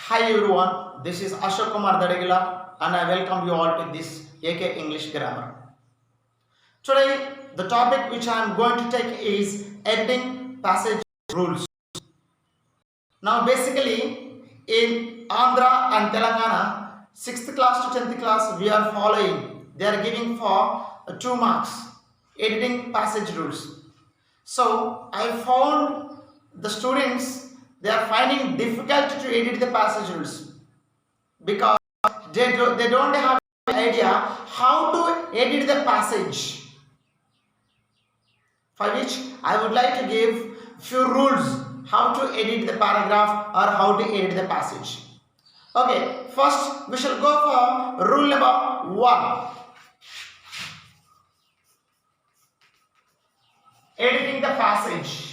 Hi everyone, this is Ashok Kumar Dadegila and I welcome you all to this AK English Grammar. Today, the topic which I am going to take is editing passage rules. Now basically, in Andhra and Telangana, 6th class to 10th class we are following. They are giving for 2 marks, editing passage rules. So I found the students, they are finding difficult to edit the passage rules because they don't have any idea how to edit the passage, for which I would like to give few rules how to edit the paragraph or how to edit the passage. Okay, first we shall go for rule number 1. Editing the passage.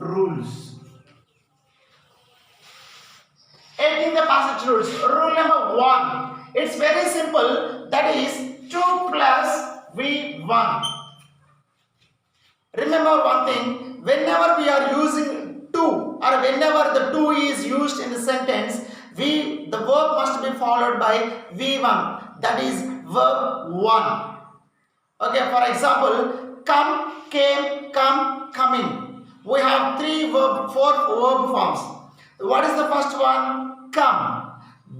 Rules. Editing the passage rules. Rule number 1. It's very simple. That is 2 plus V1. Remember one thing. Whenever we are using 2 or whenever the 2 is used in the sentence, the verb must be followed by V1. That is verb 1. Okay, for example, come, came, come, coming. We have 4 verb forms. What is the first one? Come.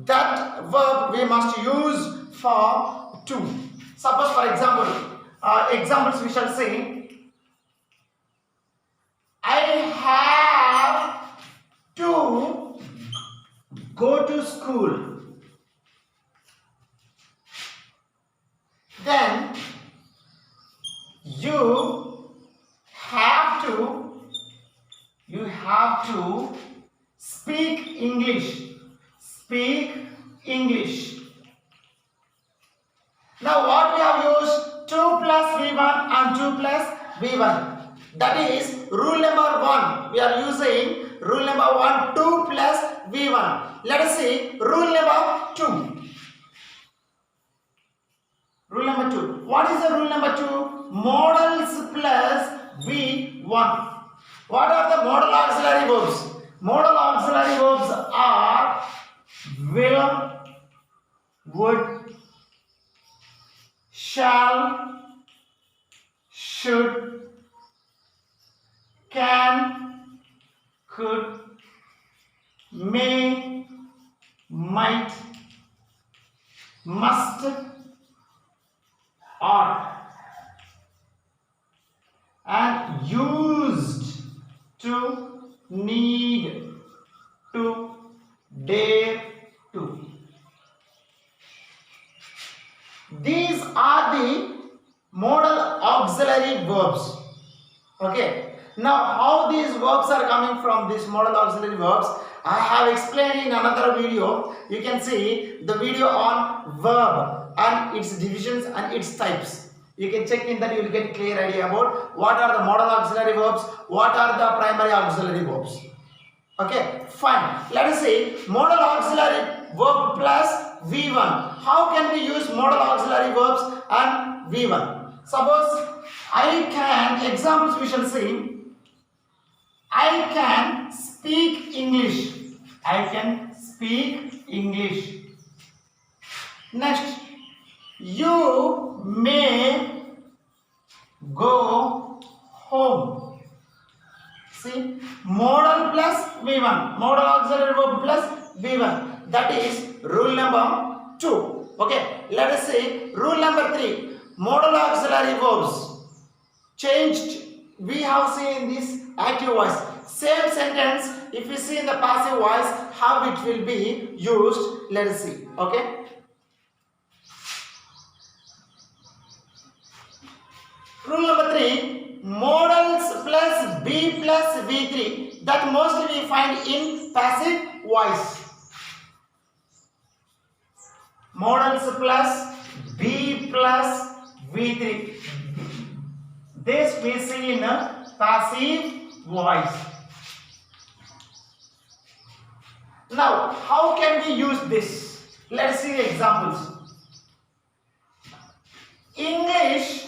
That verb we must use for 2. Suppose for example, examples we shall say, I have to go to school. Then you have to speak English. Speak English. Now what we have used? 2 plus V1 and 2 plus V1. That is rule number 1. We are using rule number 1, 2 plus V1. Let us see rule number 2. Rule number 2. What is the rule number 2? Modals plus V1. What are the modal auxiliary verbs? Modal auxiliary verbs are will, would, shall, should, can, could, may, might, must, ought, and used to, need to, dare to. These are the modal auxiliary verbs. Okay. Now how these verbs are coming from, these modal auxiliary verbs, I have explained in another video. You can see the video on verb and its divisions and its types. You can check in that, you will get clear idea about what are the modal auxiliary verbs, what are the primary auxiliary verbs. Okay, fine. Let us see modal auxiliary verb plus V1. How can we use modal auxiliary verbs and V1? Suppose I can, examples we shall see, I can speak English. I can speak English. Next, you may go home. See, modal plus V1, modal auxiliary verb plus V1. That is rule number 2. Okay, let us see rule number 3. Modal auxiliary verbs changed. We have seen this active voice. Same sentence, if we see in the passive voice, how it will be used. Let us see. Okay. Rule number 3, modals plus B plus V3, that mostly we find in passive voice. Modals plus B plus V3. This we see in a passive voice. Now, how can we use this? Let's see examples. English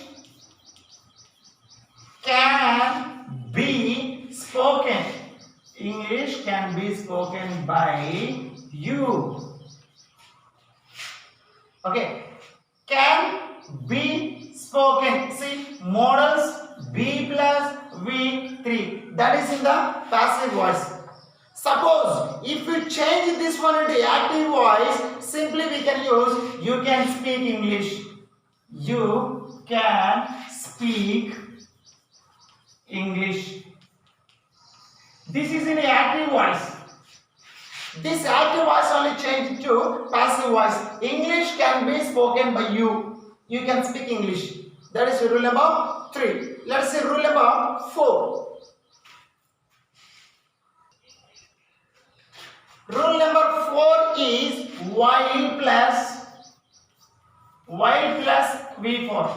can be spoken English can be spoken by you. Okay, can be spoken. See, modals be plus V3. That is in the passive voice. Suppose if you change this one into active voice, simply we can use you can speak English. You can speak English. This is in the active voice. This active voice only changed to passive voice. English can be spoken by you. You can speak English. That is rule number 3. Let's say rule number 4. Rule number 4 is while plus V4.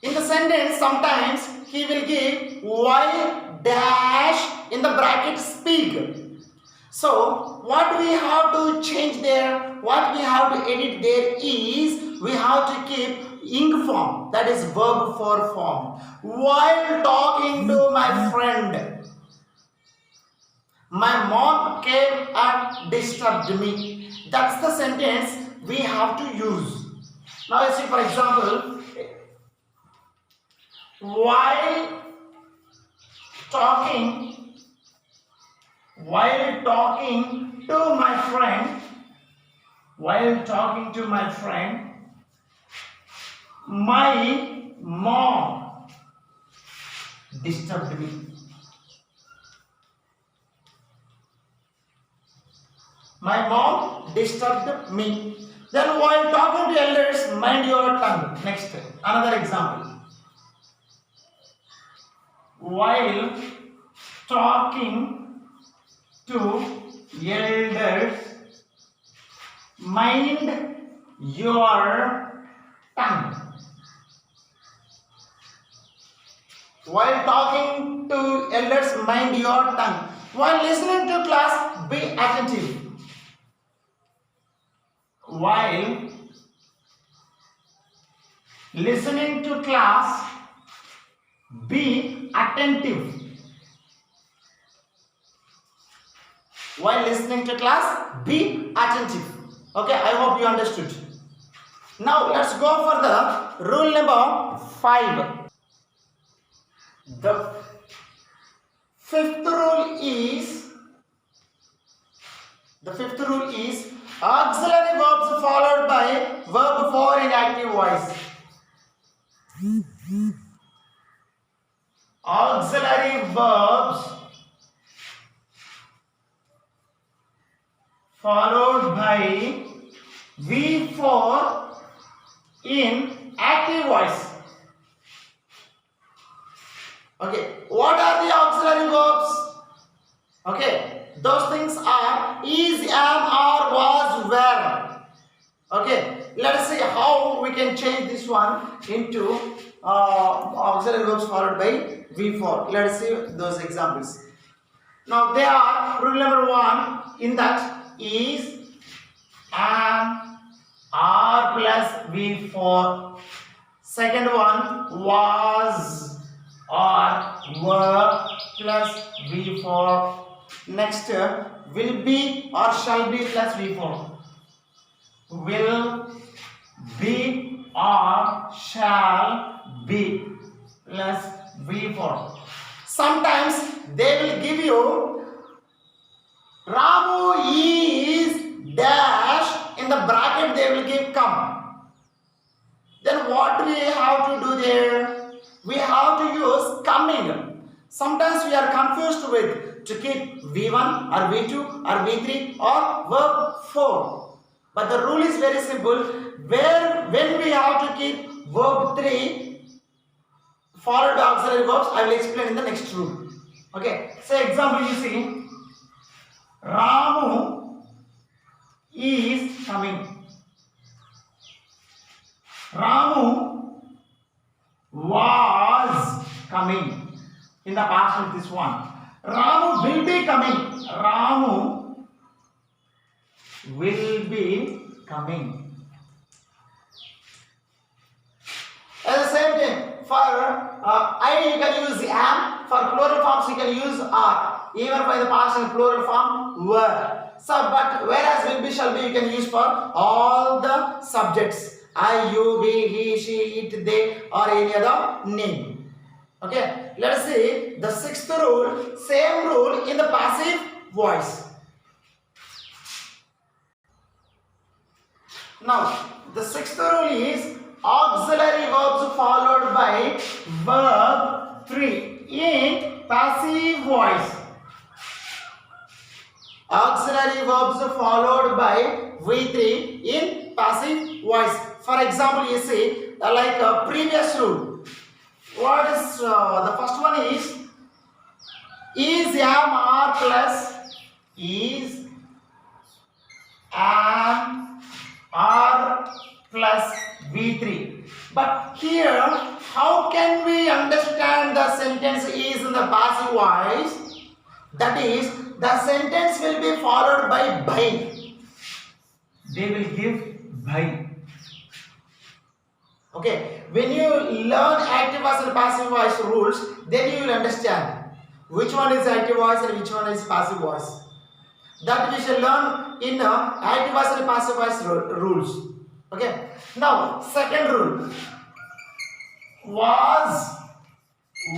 In the sentence, sometimes he will give while dash in the bracket speak. So what we have to change there, what we have to edit there is we have to keep ing form, that is verb 4 form. While talking to my friend, my mom came and disturbed me. That's the sentence we have to use. Now you see, for example, while talking to my friend, my mom disturbed me. My mom disturbed me. Then while talking to elders, mind your tongue. Next, another example. While talking to elders, mind your tongue. While talking to elders, mind your tongue. While listening to class, be attentive. While listening to class, be attentive. While listening to class, be attentive. Okay, I hope you understood. Now let's go for the rule number 5. The fifth rule is auxiliary verbs followed by verb 4 in active voice. Auxiliary verbs followed by V4 in active voice. Okay, what are the auxiliary verbs? Okay, those things are is, am, are, was, were. Okay, let us see how we can change this one into auxiliary verbs followed by V4. Let us see those examples. Now they are rule number 1 in that is, am, are plus V4. Second one was, or, were plus V4. Next will be or shall be plus V4. Will be or shall be plus V4. Sometimes they will give you Ramu is dash, in the bracket they will give come. Then what do we have to do there? We have to use coming. Sometimes we are confused with to keep V1 or V2 or V3 or verb 4. But the rule is very simple. When we have to keep verb 3 followed by auxiliary verbs, I will explain in the next rule. Okay. Say example, you see. Ramu is coming. Ramu was coming. In the past with this one. Ramu will be coming. Ramu will be coming. At the same time, for I you can use am. For plural forms you can use are. even by the past and plural form were. So, but whereas will be, shall be, you can use for all the subjects. I, you, we, he, she, it, they, or any other name. Okay, let us see the sixth rule. Same rule in the passive voice. Now, the sixth rule is auxiliary verbs followed by verb 3 in passive voice. Auxiliary verbs followed by V3 in passive voice. For example, you see like a previous rule. What is the first one is, am, are plus, is, am, are plus V3. But here, how can we understand the sentence is in the passive voice? That is, the sentence will be followed by. They will give by. Okay, when you learn active voice and passive voice rules, then you will understand which one is active voice and which one is passive voice. That we shall learn in active voice and passive voice rules. Okay. Now, second rule. Was,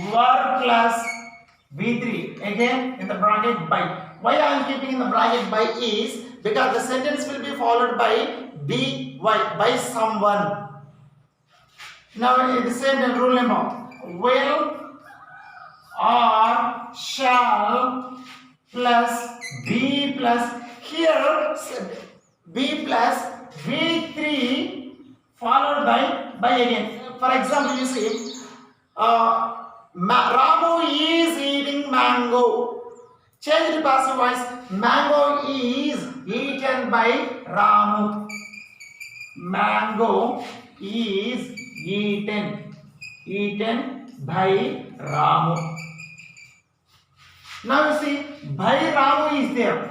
were plus V3. Again in the bracket by. Why I am keeping in the bracket by is because the sentence will be followed by by someone. Now, in the same rule number. Will or shall plus B plus. Here B plus V3 followed by again. For example, you see Ramu is eating mango. Change to passive voice. Mango is eaten by Ramu. Mango is eaten by Ramu. Now you see, by Ramu is there.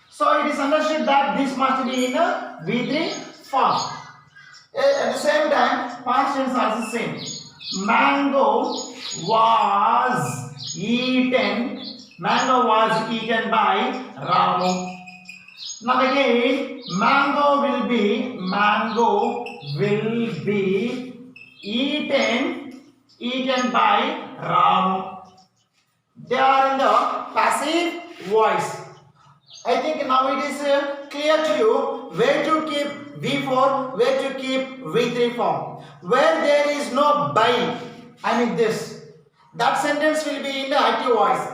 So it is understood that this must be in a V3 form. At the same time, past tense also same. Mango was eaten by Ramu. Now again, mango will be eaten by Ramu. They are in the passive voice. I think now it is clear to you where to keep V4, where to keep V3 form. Where there is no by, I mean this, that sentence will be in the active voice.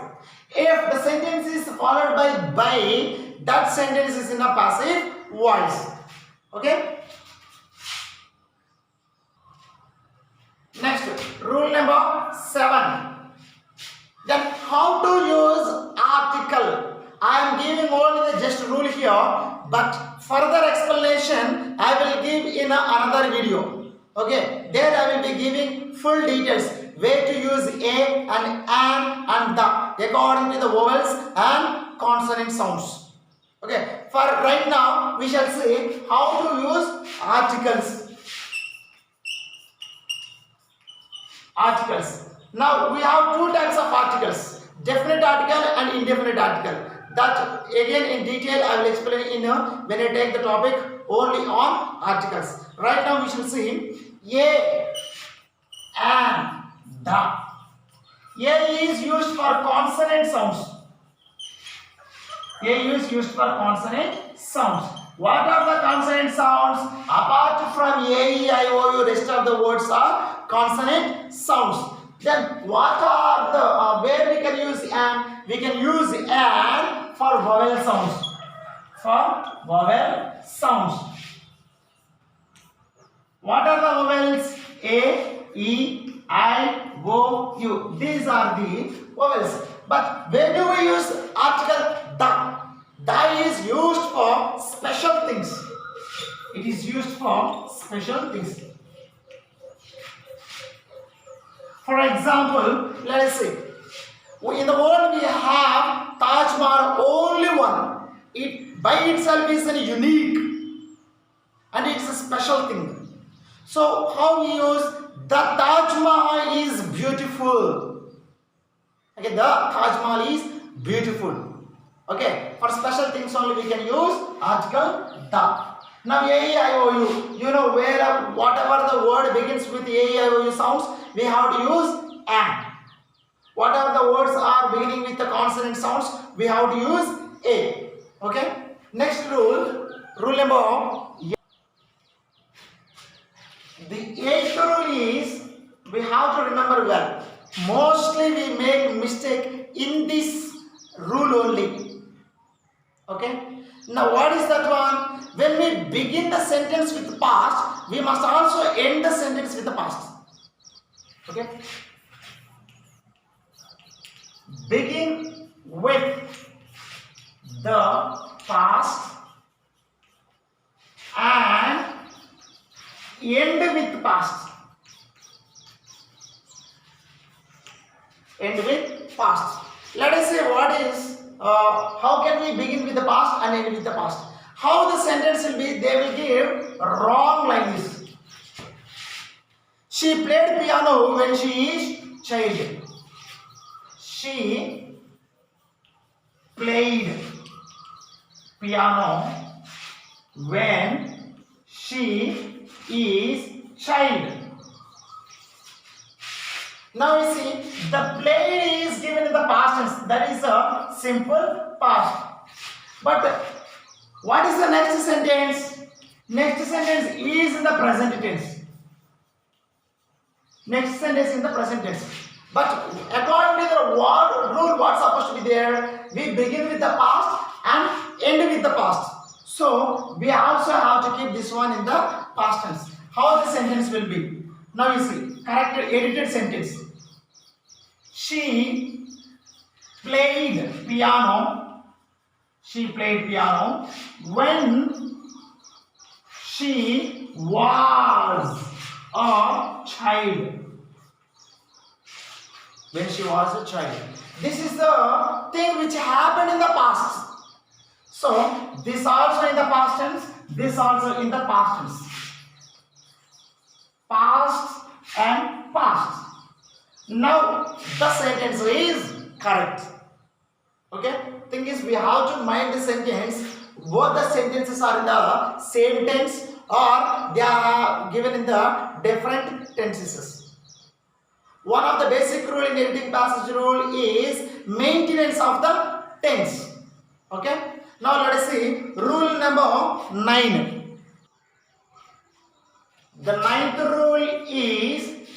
If the sentence is followed by, that sentence is in a passive voice. Okay? Next, rule number 7. Then how to use article. I am giving only the just rule here, but further explanation I will give in another video. Okay, there I will be giving full details where to use a and an and the according to the vowels and consonant sounds. Okay, for right now we shall see how to use articles. Articles. Now we have two types of articles, definite article and indefinite article. That again in detail I will explain in when I take the topic only on articles. Right now we shall see a and the. A is used for consonant sounds. A is used for consonant sounds. What are the consonant sounds? Apart from A, E, I, O, U, rest of the words are consonant sounds. Then what are the, where we can use an? We can use an for vowel sounds. For vowel sounds. What are the vowels? A, E, I, O, U. These are the vowels. But where do we use article the? The is used for special things. It is used for special things. For example, let us see. In the world we have Taj Mahal, only one. It by itself is a unique and it's a special thing. So how we use the Taj Mahal is beautiful. Okay, the Taj Mahal is beautiful. Okay, for special things only we can use article the. Now A, E, I, O, U. You know where whatever the word begins with A, E, I, O, U sounds, we have to use and. Whatever the words are beginning with the consonant sounds, we have to use A. Okay. Next rule, rule number. The eighth rule is we have to remember well. Mostly we make mistake in this rule only. Okay. Now what is that one? When we begin the sentence with the past, we must also end the sentence with the past. Okay. Begin with the past and end with past. End with past. Let us say what is, how can we begin with the past and end with the past? How the sentence will be, they will give wrong like this. She played piano when she is child. She played piano when she is child. Now you see, the played is given in the past tense. That is a simple past. But what is the next sentence? Next sentence is in the present tense. Next sentence in the present tense. But according to the rule, what's supposed to be there? We begin with the past and end with the past. So we also have to keep this one in the past tense. How the sentence will be? Now you see, corrected, edited sentence. She played piano. She played piano when she was a child. When she was a child. This is the thing which happened in the past. So, this also in the past tense, this also in the past tense. Past and past. Now, the sentence is correct. Okay? Thing is, we have to mind the sentence. Both the sentences are in the same tense or they are given in the different tenses. One of the basic rule in editing passage rule is maintenance of the tense. Okay? Now let us see rule number 9. The ninth rule is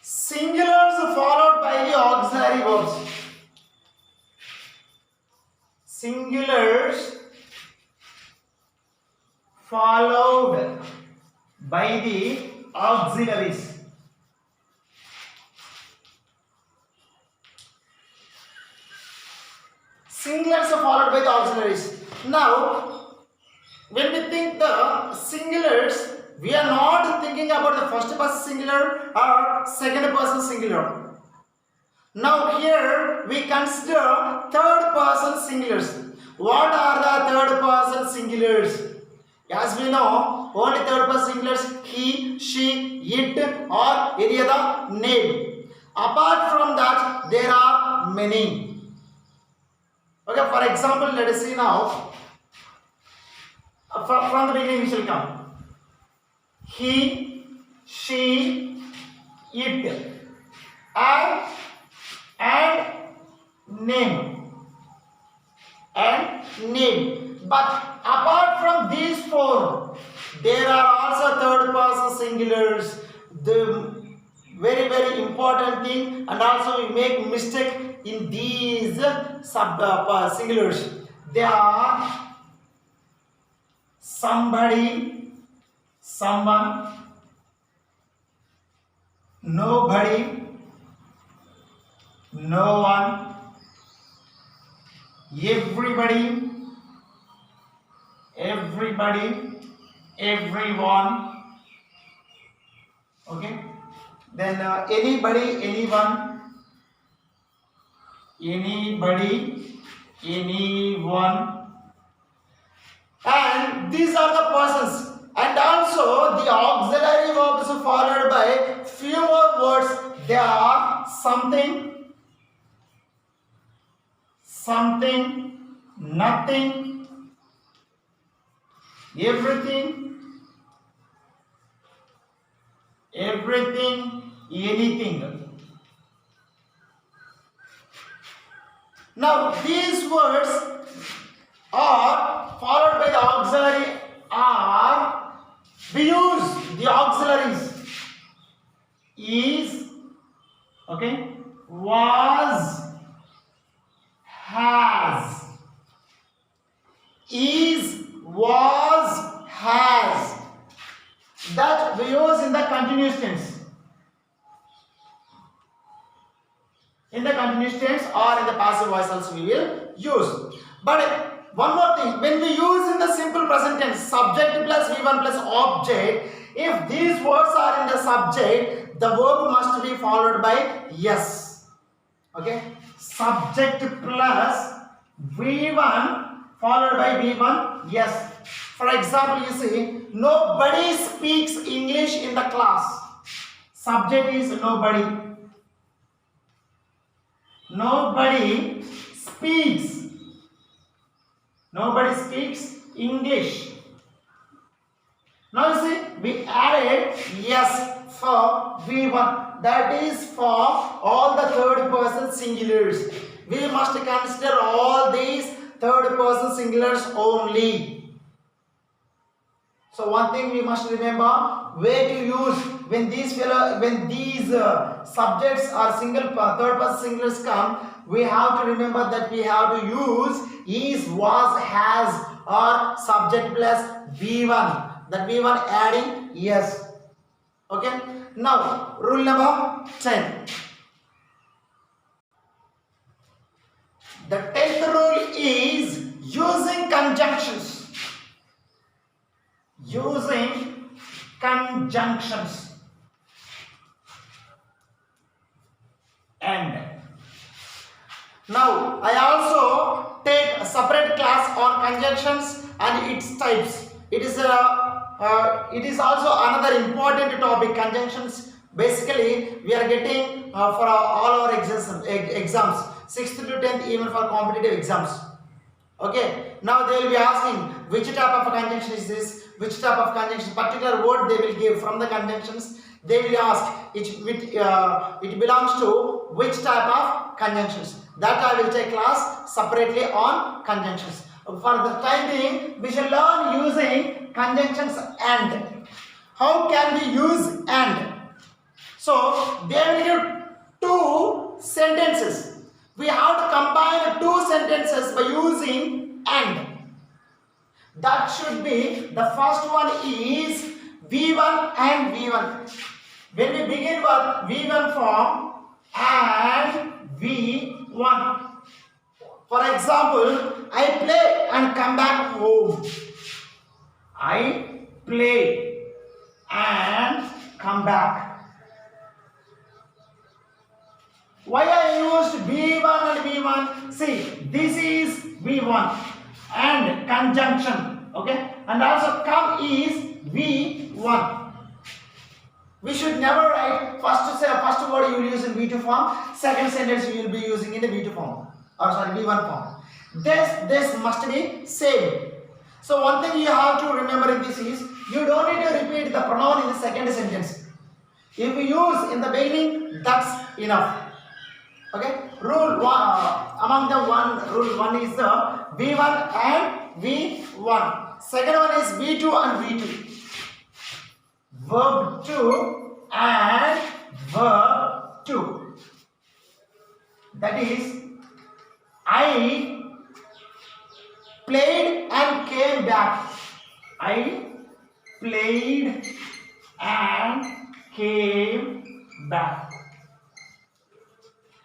singulars followed by the auxiliary verbs. Singulars followed by the auxiliaries. Singulars are followed by the auxiliaries. Now, when we think the singulars, we are not thinking about the first person singular or second person singular. Now here we consider third person singulars. What are the third person singulars? As we know, only third person singulars he, she, it or any other name. Apart from that, there are many. Okay, for example, let us see now. From the beginning we shall come. He, she, it, and name. And name. But apart from these four, there are also third person singulars. The very important thing, and also we make mistake in these singulars. They are somebody, someone, nobody, no one, everybody, everyone. Okay. Then anybody, anyone, anyone, and these are the persons. And also the auxiliary verbs followed by few more words. They are something, something, nothing, everything, anything. Now these words are followed by the auxiliary are. We use the auxiliaries is, okay, was, has, is, was, has, that we use in the continuous tense. In the continuous tense or in the passive voice also we will use. But one more thing, when we use in the simple present tense, subject plus V1 plus object, if these words are in the subject, the verb must be followed by yes. Okay? Subject plus V1 followed by V1, yes. For example, you see, nobody speaks English in the class. Subject is nobody. Nobody speaks. Nobody speaks English. Now you see, we added yes for V1. That is for all the third person singulars. We must consider all these third person singulars only. So one thing we must remember, where to use when these subjects are third person singulars come, we have to remember that we have to use is, was, has or subject plus V1. That V1 adding yes. Okay. Now rule number 10. The 10th rule is using conjunctions. Using conjunctions. And now I also take a separate class on conjunctions and its types. It is also another important topic, conjunctions. Basically, we are getting for all our exams, 6th to 10th, even for competitive exams. Okay, now they will be asking which type of conjunction is this, which type of conjunction, particular word they will give from the conjunctions. They will ask it belongs to which type of conjunctions. That I will take class separately on conjunctions. For the time being, we shall learn using conjunctions and. How can we use and? So they will give two sentences. We have to combine two sentences by using and. That should be, the first one is V1 and V1. When we begin with V1 form and V1. For example, I play and come back home. I play and come back. Why I used V1 and V1? See, this is V1 and conjunction, okay, and also come is V1. We should never write first word you will use in V2 form, second sentence you will be using in the V2 form, or sorry, V1 form. This must be same. So one thing you have to remember in this is, you don't need to repeat the pronoun in the second sentence. If you use in the beginning, that's enough. Okay, rule 1, rule 1 is the V1 and V1. Second one is V2 and V2. Verb 2 and verb 2. That is, I played and came back. I played and came back.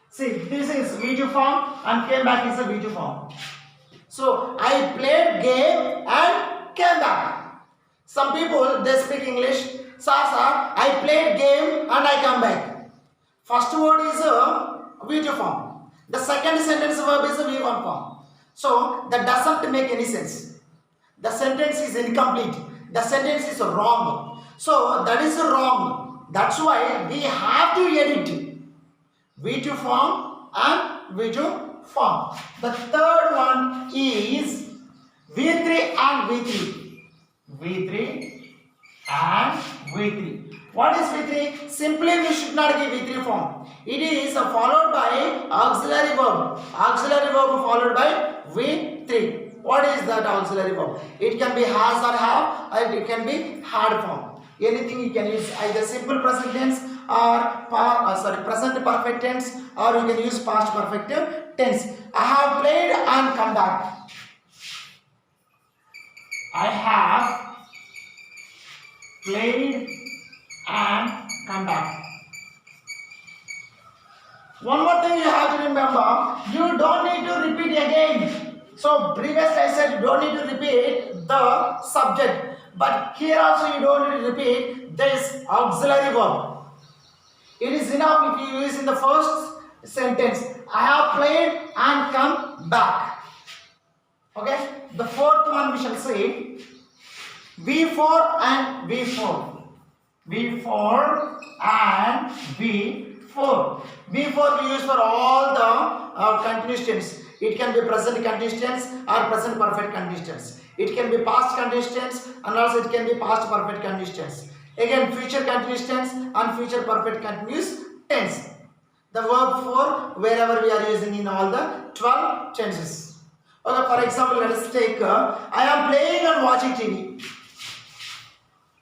See, this is V2 form and came back is a V2 form. So, I played game and came back. Some people, they speak English. Sasa, I played game and I come back. First word is a V2 form. The second sentence verb is a V1 form. So, that doesn't make any sense. The sentence is incomplete. The sentence is wrong. So, that is wrong. That's why we have to edit V2 form and V2 form. The third one is V3 and V3. V3 and V3. What is V3? Simply we should not give V3 form. It is followed by auxiliary verb. Auxiliary verb followed by V3. What is that auxiliary verb? It can be has or have, or it can be had form. Anything you can use, either simple present tense or present perfect tense, or you can use past perfect tense. I have played and come back. I have played and come back. One more thing you have to remember, you don't need to repeat again. So previously I said you don't need to repeat the subject, but here also you don't need to repeat this auxiliary verb. It is enough if you use in the first sentence, I have played and come back. Okay, the fourth one we shall see V4 and V4. V4 and V4. V4 we use for all the continuous tense. It can be present continuous tense or present perfect continuous tense. It can be past continuous tense and also it can be past perfect continuous tense. Again, future continuous tense and future perfect continuous tense. The verb for wherever we are using in all the 12 tenses. Okay, for example, let us take I am playing and watching TV.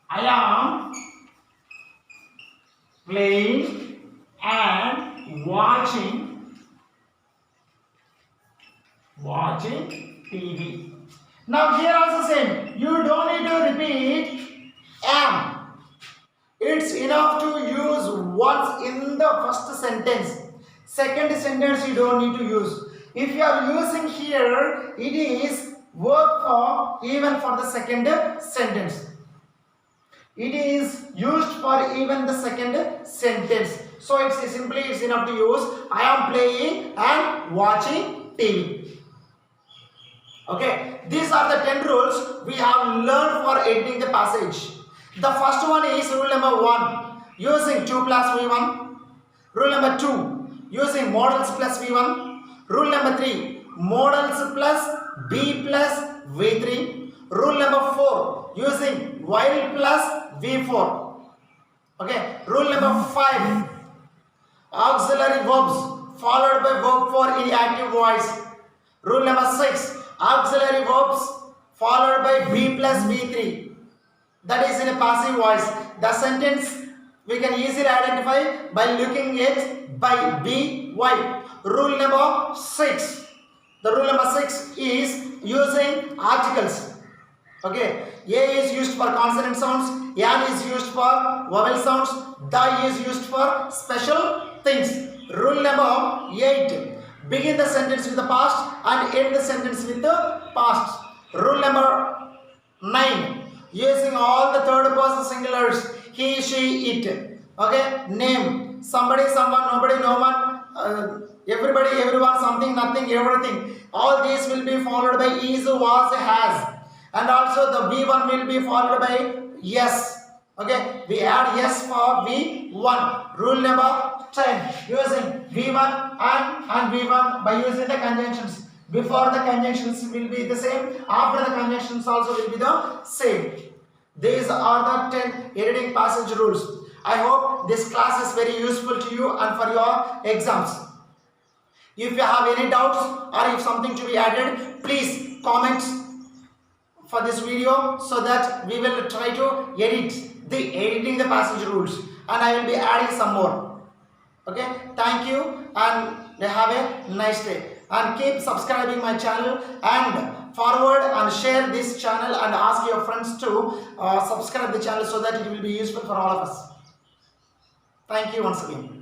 I am playing and watching TV. Now here also same. You don't need to repeat am. It's enough to use once in the first sentence. Second sentence you don't need to use. If you are using here, it is verb for even for the second sentence. It is used for even the second sentence. So it's enough to use I am playing and watching TV. Okay, these are the 10 rules we have learned for editing the passage. The first one is rule number 1, using 2 plus V1. Rule number 2, using modals plus V1. Rule number 3, modals plus B plus V3. Rule number 4, using while plus V4. Okay, rule number 5, auxiliary verbs followed by verb 4 in active voice. Rule number 6, auxiliary verbs followed by B plus V3. That is in a passive voice. The sentence we can easily identify by looking at by B, Y. Rule number 6. The rule number 6 is using articles. Okay. A is used for consonant sounds. An is used for vowel sounds. The is used for special things. Rule number 8. Begin the sentence with the past and end the sentence with the past. Rule number 9. Using all the third person singulars. He, she, it. Okay. Name. Somebody, someone, nobody, no one. Everybody, everyone, something, nothing, everything. All these will be followed by is, was, has. And also the V1 will be followed by yes. Okay. We add yes for V1. Rule number 10. Using V1 and V1 by using the conjunctions. Before the conjunctions will be the same. After the conjunctions also will be the same. These are the 10 editing passage rules. I hope this class is very useful to you and for your exams. If you have any doubts or if something to be added, please comment for this video so that we will try to editing the passage rules, and I will be adding some more. Okay, thank you and have a nice day, and keep subscribing my channel and forward and share this channel and ask your friends to subscribe the channel so that it will be useful for all of us. Thank you once again.